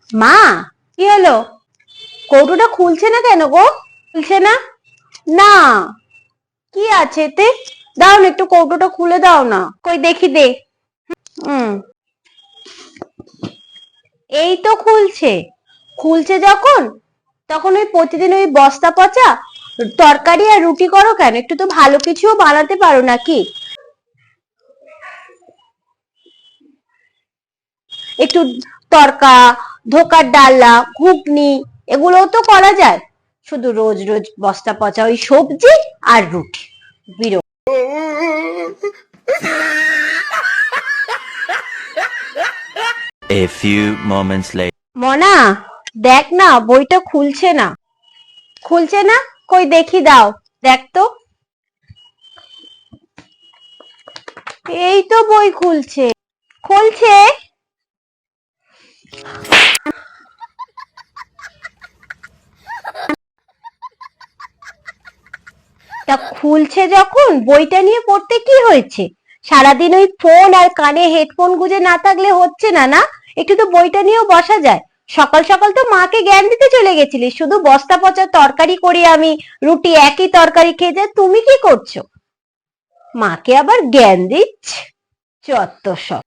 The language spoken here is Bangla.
মা, কি হলো? কৌটোটা খুলছে না কেন গো? খুলছে না? না, কি আছে এতে? দাও না, একটু কৌটোটা খুলে দাও না, কই দেখি দে। হুম, এই তো খুলছে। খুলছে যখন, তখন ওই প্রতিদিন ওই বস্তা পচা তরকারি আর রুটি করো কেন? একটু তো ভালো কিছুও বানাতে পারো নাকি? একটু তরকা, ধোকার ডালনা, ঘুগনি, এগুলোও তো করা যায়। শুধু রোজ রোজ বস্তা পচা ওই সবজি আর রুটি, বিরক্ত। A few moments later. মনা, দেখ না, বইটা খুলছে না। খুলছে না? কই দেখি, দাও, দেখ তো। এই তো বই খুলছে। খুলছে। তা খুলছে যখন, বইটা নিয়ে পড়তে কি হয়েছে? সারাদিন ওই ফোন আর কানে হেডফোন গুঁজে না থাকলে হচ্ছে না না? একটু তো বইটা নিয়েও বসা যায়। সকাল সকাল তো মাকে জ্ঞান দিতে চলে গেছিলি, শুধু বস্তা পচা তরকারি করি আমি, রুটি একই তরকারি খেয়ে যায়, তুমি কি করছো? মাকে আবার জ্ঞান দিচ্ছে, যত সব।